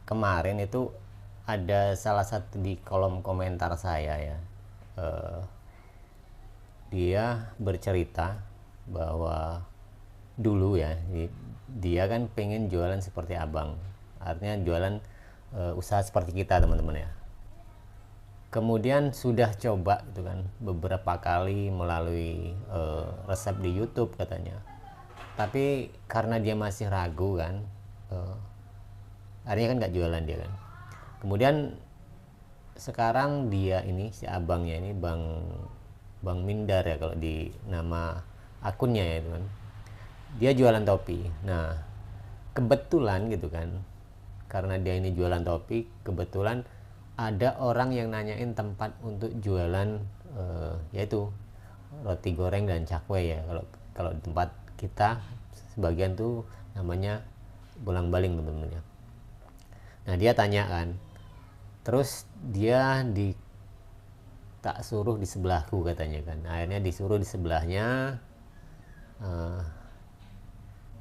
kemarin itu ada salah satu di kolom komentar saya ya, eh, dia bercerita bahwa dulu ya dia kan pengen jualan seperti abang, artinya jualan usaha seperti kita teman-teman ya. Kemudian sudah coba gitu kan beberapa kali melalui resep di YouTube katanya, tapi karena dia masih ragu kan, akhirnya kan nggak jualan dia kan. Kemudian sekarang dia ini si abangnya ini Bang Mindar ya kalau di nama akunnya ya teman, dia jualan topi. Nah kebetulan gitu kan, karena dia ini jualan topi, kebetulan ada orang yang nanyain tempat untuk jualan yaitu roti goreng dan cakwe ya, kalau kalau di tempat kita sebagian tuh namanya bolang-baling teman-teman ya. Nah dia tanya kan, terus dia tak suruh di sebelahku katanya kan. Akhirnya disuruh di sebelahnya, eh,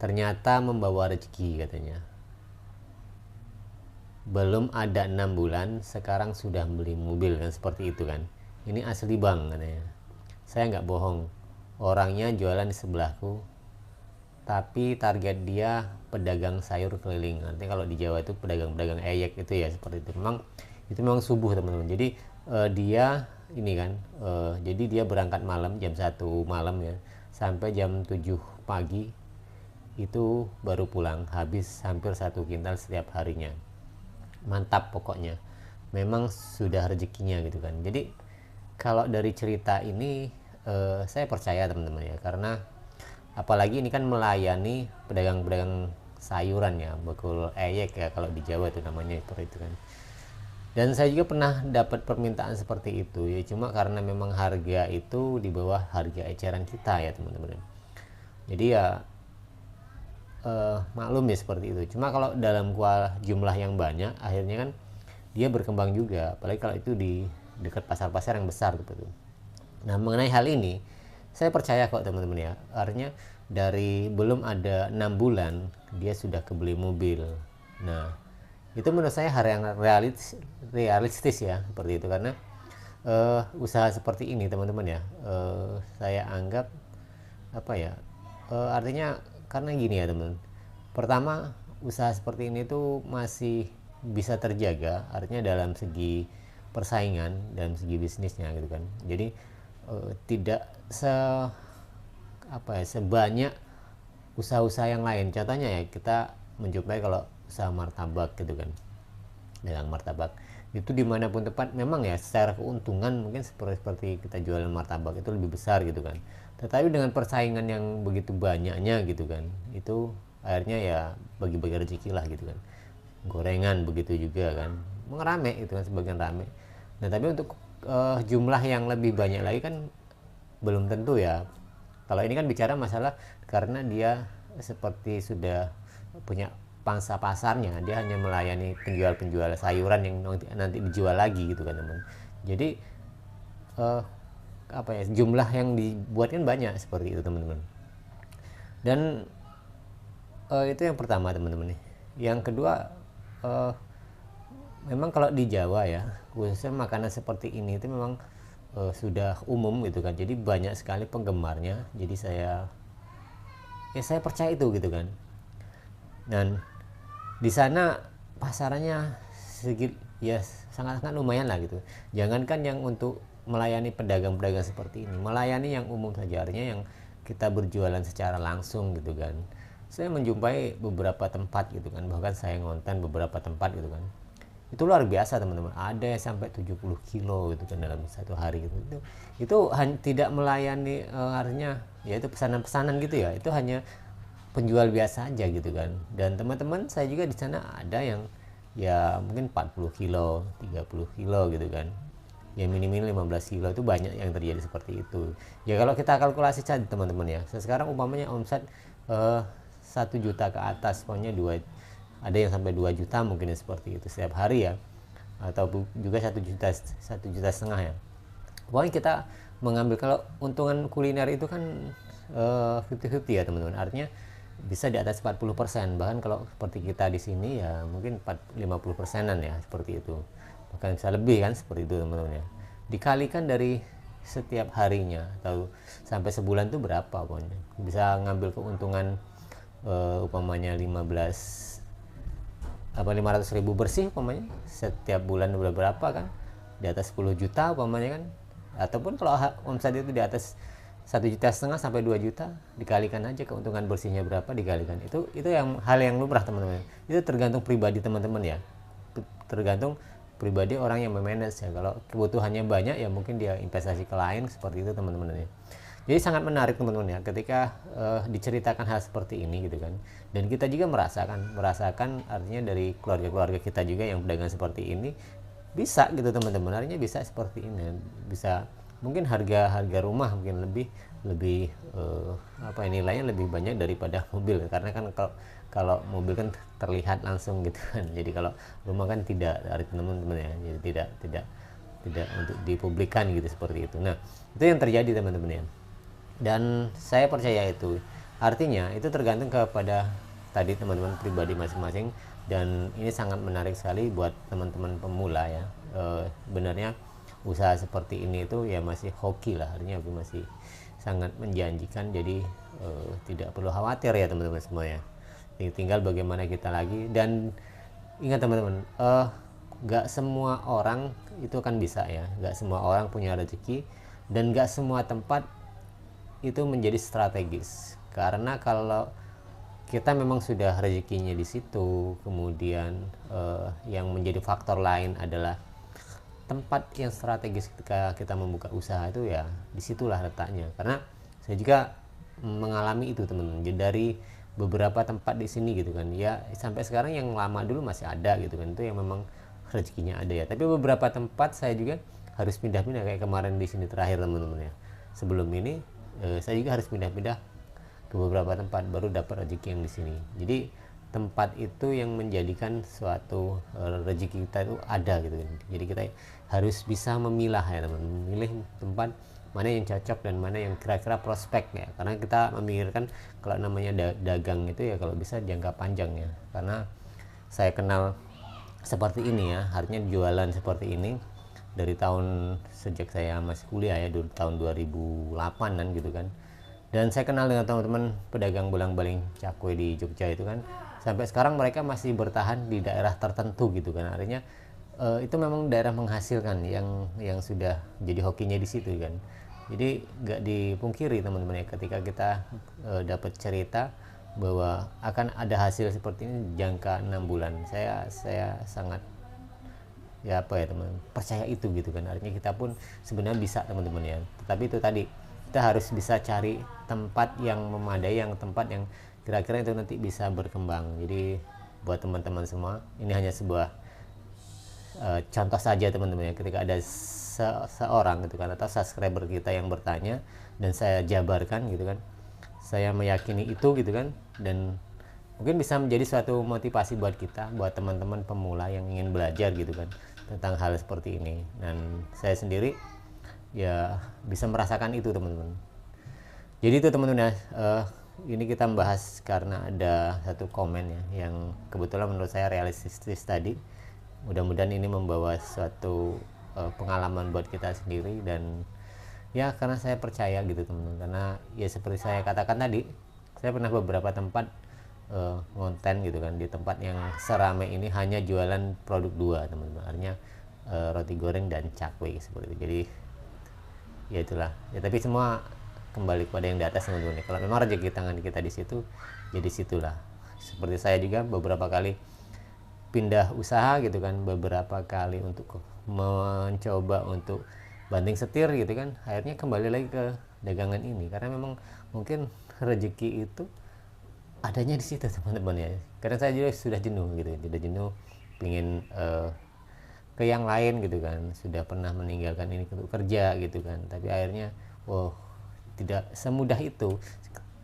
ternyata membawa rezeki katanya. Belum ada 6 bulan sekarang sudah beli mobil kan, seperti itu kan. Ini asli bang katanya, saya nggak bohong, orangnya jualan di sebelahku, tapi target dia pedagang sayur keliling. Nanti kalau di Jawa itu pedagang-pedagang eyek itu ya, seperti itu memang subuh teman-teman. Jadi dia ini kan, jadi dia berangkat malam jam 1 malam ya, sampai jam 7 pagi itu baru pulang, habis hampir 1 kintal setiap harinya. Mantap pokoknya, memang sudah rezekinya gitu kan. Jadi kalau dari cerita ini saya percaya teman-teman ya, karena apalagi ini kan melayani pedagang-pedagang sayuran ya, bekul eyek ya kalau di Jawa itu namanya, seperti itu kan. Dan saya juga pernah dapat permintaan seperti itu ya, cuma karena memang harga itu di bawah harga eceran kita ya teman-teman. Jadi ya maklum ya seperti itu. Cuma kalau dalam jumlah yang banyak, akhirnya kan dia berkembang juga, apalagi kalau itu di dekat pasar-pasar yang besar gitu. Nah mengenai hal ini saya percaya kok teman-teman ya, artinya dari belum ada 6 bulan dia sudah kebeli mobil. Nah itu menurut saya hal yang realistis ya, seperti itu. Karena usaha seperti ini teman-teman ya, saya anggap apa ya, artinya karena gini ya teman, pertama usaha seperti ini tuh masih bisa terjaga, artinya dalam segi persaingan, dalam segi bisnisnya gitu kan. Jadi tidak sebanyak usaha-usaha yang lain. Contohnya ya, kita menjumpai kalau usaha martabak gitu kan, dagang martabak itu dimanapun tempat memang ya secara keuntungan mungkin seperti kita jualan martabak itu lebih besar gitu kan. Tetapi dengan persaingan yang begitu banyaknya gitu kan, itu akhirnya ya bagi-bagi rezeki lah gitu kan. Gorengan begitu juga kan, mengerame itu kan, sebagian rame. Nah tapi untuk jumlah yang lebih banyak lagi kan belum tentu ya. Kalau ini kan bicara masalah karena dia seperti sudah punya pangsa pasarnya, dia hanya melayani penjual-penjual sayuran yang nanti dijual lagi gitu kan teman. Jadi jumlah yang dibuat kan banyak, seperti itu teman-teman. Dan itu yang pertama teman-teman nih. Yang kedua, memang kalau di Jawa ya, khususnya makanan seperti ini itu memang sudah umum gitu kan. Jadi banyak sekali penggemarnya. Jadi saya percaya itu gitu kan. Dan di sana pasarannya ya sangat-sangat lumayan lah gitu. Jangankan yang untuk melayani pedagang-pedagang seperti ini, melayani yang umum saja, artinya yang kita berjualan secara langsung gitu kan. Saya menjumpai beberapa tempat gitu kan, bahkan saya ngonten beberapa tempat gitu kan, itu luar biasa teman-teman, ada yang sampai 70 kilo gitu kan dalam satu hari gitu. Itu tidak melayani artinya ya itu pesanan-pesanan gitu ya, itu hanya penjual biasa aja gitu kan. Dan teman-teman saya juga di sana ada yang ya mungkin 40 kilo 30 kilo gitu kan, ya minim 15 kilo, itu banyak yang terjadi seperti itu ya. Kalau kita kalkulasi saja teman-teman ya, sekarang umpamanya omset 1 juta ke atas, pokoknya ada yang sampai 2 juta mungkin ya, seperti itu setiap hari ya, atau juga 1,5 juta ya. Pokoknya kita mengambil, kalau untungan kuliner itu kan 50-50 ya teman-teman, artinya bisa di atas 40%, bahkan kalau seperti kita di sini ya mungkin 50%-an ya, seperti itu, bahkan bisa lebih kan, seperti itu teman-teman ya. Dikalikan dari setiap harinya atau sampai sebulan tuh berapa pokoknya, bisa ngambil keuntungan upamanya 500.000 bersih umpamanya, setiap bulan udah berapa kan, di atas 10 juta umpamanya kan, ataupun kalau omset itu di atas 1,5 juta sampai 2 juta, dikalikan aja keuntungan bersihnya berapa, dikalikan itu yang hal yang lumrah teman-teman. Itu tergantung pribadi teman-teman ya, tergantung pribadi orang yang memanage ya. Kalau kebutuhannya banyak ya mungkin dia investasi ke lain, seperti itu teman-teman ya. Jadi sangat menarik teman-teman ya ketika diceritakan hal seperti ini gitu kan, dan kita juga merasakan artinya dari keluarga-keluarga kita juga yang pedagang seperti ini bisa gitu teman-teman, artinya bisa seperti ini, bisa mungkin harga rumah mungkin lebih nilainya lebih banyak daripada mobil, karena kan kalau mobil kan terlihat langsung gitu kan, jadi kalau rumah kan tidak, teman-teman ya, jadi tidak untuk dipublikkan gitu, seperti itu. Nah, itu yang terjadi teman-teman ya, dan saya percaya itu artinya itu tergantung kepada tadi teman-teman pribadi masing-masing, dan ini sangat menarik sekali buat teman-teman pemula ya. Benarnya usaha seperti ini itu ya masih hoki lah, artinya masih sangat menjanjikan, jadi tidak perlu khawatir ya teman-teman semua ya. Tinggal bagaimana kita lagi, dan ingat teman-teman, gak semua orang itu kan bisa ya, gak semua orang punya rezeki, dan gak semua tempat itu menjadi strategis, karena kalau kita memang sudah rezekinya di situ, kemudian yang menjadi faktor lain adalah tempat yang strategis ketika kita membuka usaha itu ya disitulah letaknya. Karena saya juga mengalami itu teman-teman, dari beberapa tempat di sini gitu kan ya, sampai sekarang yang lama dulu masih ada gitu kan, itu yang memang rezekinya ada ya, tapi beberapa tempat saya juga harus pindah-pindah, kayak kemarin di sini terakhir teman-teman ya. Sebelum ini saya juga harus pindah-pindah ke beberapa tempat baru dapat rezeki yang di sini. Jadi tempat itu yang menjadikan suatu rezeki kita itu ada gitu kan. Jadi kita harus bisa memilah ya teman, memilih tempat mana yang cocok dan mana yang kira-kira prospek ya, karena kita memikirkan kalau namanya dagang itu ya kalau bisa jangka panjang ya. Karena saya kenal seperti ini ya, artinya jualan seperti ini dari sejak saya masih kuliah ya, tahun 2008an gitu kan. Dan saya kenal dengan teman-teman pedagang bolang-baling cakwe di Jogja itu kan, sampai sekarang mereka masih bertahan di daerah tertentu gitu kan, artinya itu memang daerah menghasilkan yang sudah jadi hokinya di situ kan. Jadi nggak dipungkiri teman-teman ya, ketika kita dapat cerita bahwa akan ada hasil seperti ini jangka 6 bulan, saya sangat ya teman, percaya itu gitu kan, artinya kita pun sebenarnya bisa teman-teman ya. Tetapi itu tadi, kita harus bisa cari tempat yang memadai, yang tempat yang kira-kira itu nanti bisa berkembang. Jadi buat teman-teman semua, ini hanya sebuah contoh saja teman-teman ya, ketika ada seorang gitu kan, atau subscriber kita yang bertanya dan saya jabarkan gitu kan, saya meyakini itu gitu kan, dan mungkin bisa menjadi suatu motivasi buat kita, buat teman-teman pemula yang ingin belajar gitu kan tentang hal seperti ini. Dan saya sendiri ya bisa merasakan itu teman-teman. Jadi itu teman-teman ya, ini kita membahas karena ada satu komen ya yang kebetulan menurut saya realistis tadi. Mudah-mudahan ini membawa suatu pengalaman buat kita sendiri, dan ya karena saya percaya gitu teman-teman, karena ya seperti saya katakan tadi, saya pernah beberapa tempat ngonten gitu kan, di tempat yang seramai ini hanya jualan produk dua teman-teman, artinya roti goreng dan cakwe seperti itu. Jadi ya itulah ya, tapi semua kembali kepada yang di atas teman-teman. Kalau memang rezeki tangan kita di situ, jadi situlah. Seperti saya juga beberapa kali pindah usaha gitu kan, beberapa kali untuk mencoba untuk banting setir gitu kan, akhirnya kembali lagi ke dagangan ini, karena memang mungkin rezeki itu adanya di situ teman-teman ya. Karena saya juga sudah jenuh gitu, pingin ke yang lain gitu kan, sudah pernah meninggalkan ini untuk kerja gitu kan, tapi akhirnya tidak semudah itu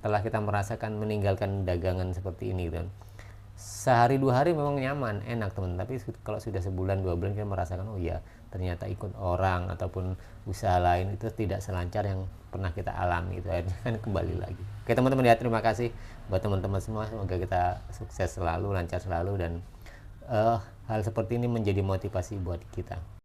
setelah kita merasakan meninggalkan dagangan seperti ini gitu kan. sehari 2 hari memang nyaman, enak teman, tapi kalau sudah sebulan 2 bulan kita merasakan, oh ya ternyata ikut orang ataupun usaha lain itu tidak selancar yang pernah kita alami gitu, akhirnya kan kembali lagi. Oke teman-teman ya, terima kasih buat teman-teman semua, semoga kita sukses selalu, lancar selalu, dan hal seperti ini menjadi motivasi buat kita.